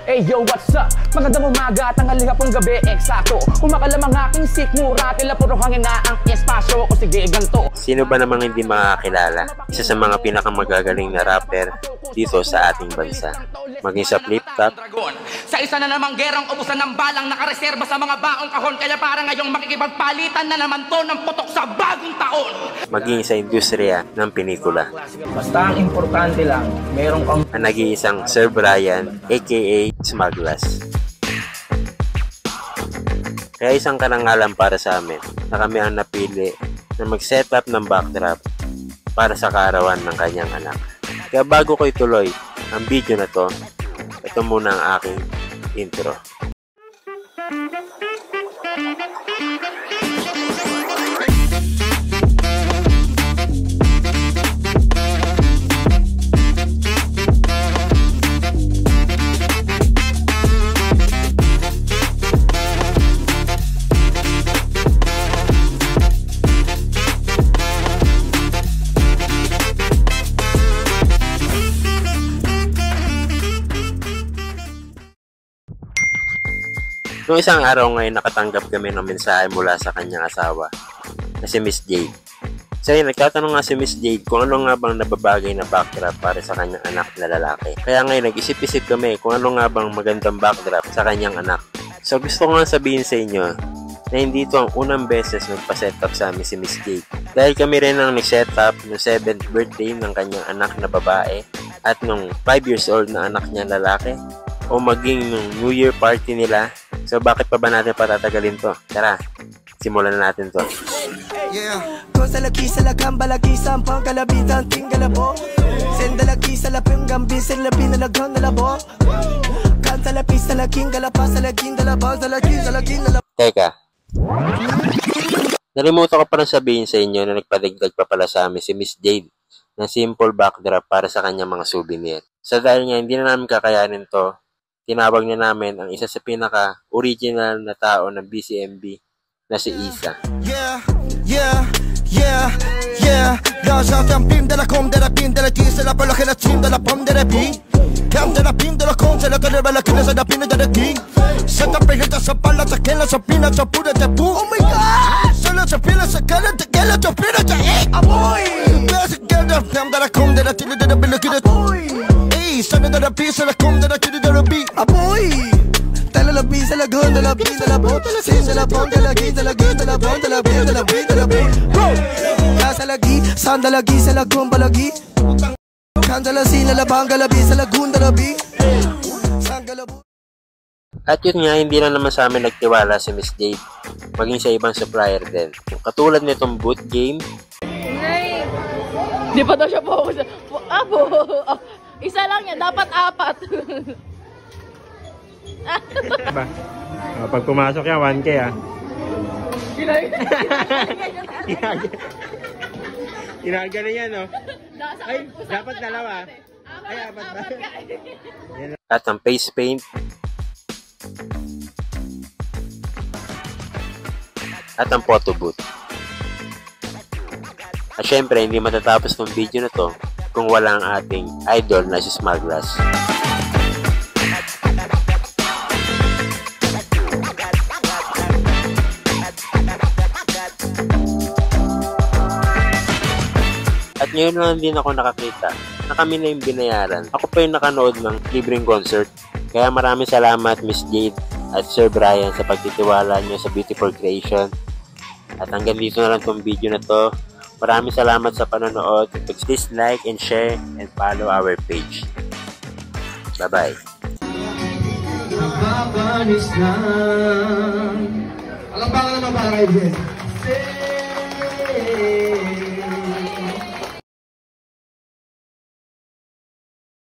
Hey yo, what's up? Magandang umaga, tanghali hapong gabi, eksakto. Kumakalamang aking sikmura, tila puro hangin na ang espasyo. O sige, ganto. Sino ba namang hindi makakilala? Isa sa mga pinakamagagaling na rapper dito sa ating bansa. Maging sa flip top. Sa isa na namang gerang ubusan ng balang nakareserba sa mga baong kahon. Kaya para ngayong makikipagpalitan na naman to ng putok sa bagong taon. Maging sa industriya ng pelikula. Basta ang importante lang, merong kang Ang nag-iisang Sir Brian, aka Smuglas. Kaya isang karangalan para sa amin na kami ang napili na mag-setup ng backdrop para sa kaarawan ng kanyang anak. Kaya bago ko ituloy ang video na to, ito muna ang aking intro. Noong isang araw ngayon, nakatanggap kami ng mensahe mula sa kanyang asawa na si Miss Jade. So yun, nagtatanong nga si Miss Jade kung ano nga bang nababagay na backdrop para sa kanyang anak na lalaki. Kaya ngayon, nag-isip-isip kami kung ano nga bang magandang backdrop sa kanyang anak. So gusto ko nga sabihin sa inyo na hindi ito ang unang beses nagpa-setup sa amin si Miss Jade. Dahil kami rin ang nag-setup noong 7th birthday ng kanyang anak na babae at nung 5 years old na anak niya lalaki o maging nung New Year party nila. So bakit pa ba natin patatagalin to? Tara, simulan na natin to. Yeah. Kung sa lagi sa lagang balagi sa ampang kalabitan tinggalabo. Sendalagi sa lapang gambi sa labi na lagang nalabo. Kanta lapis sa laging galapa sa laging dalabang sa laging nalabo. Teka, nalimutan ko pa rin sabihin sa inyo na nagpadigdag pa pala sa amin si Miss Jade ng simple backdrop para sa kanyang mga souvenir. So dahil nga hindi na namin kakayanin to, tinawag na namin ang isa sa pinaka-original na tao ng BCMB na si Isa. Yeah, yeah, yeah, yeah. Gaza ang pim de la com de la pin de la tin se la pala que la chim de la pom de la pi. Cam de la pin de la com se la que la que la pin de la tin. Se ta pelota sa pala sa que la sa pina sa pura de pu. Oh my god. Solo sa pila sa que la sa pina de aboy. Let's get up cam de la com de la tin de la pila que la sana na rapi sa lakom na nakini na rapi aboy tala labi sa lagon na labi na labo sa labong na lagi na lagi na labong na labi na labi na labi sa lagi sanda lagi sa lagon balagi kandala sila labang galabi sa lagun na labi sangalabo. At yun nga, hindi lang naman sa amin nagtiwala si Miss Jade, maging sa ibang supplier din. Katulad nitong boot game. Di pa daw siya po. Isa lang yan, dapat 4. Ba? Pag pumasok yan, 1K ah. Ginagano yan, no? Ay, dapat 2. Ay, 4 ba? At ang face paint. At ang photo booth. At syempre, hindi matatapos ng video na to kung wala ang ating idol na si Smuglas. At ngayon lang din ako nakakita na kami na yung binayaran. Ako pa yung nakanood ng libreng concert. Kaya maraming salamat Miss Jade at Sir Brian sa pagtitiwala nyo sa Beautiful Creation. At hanggang dito na lang tong video na to. Maraming salamat sa panonood. Please like and share and follow our page. Bye-bye. Alam ba naman para kay Ben?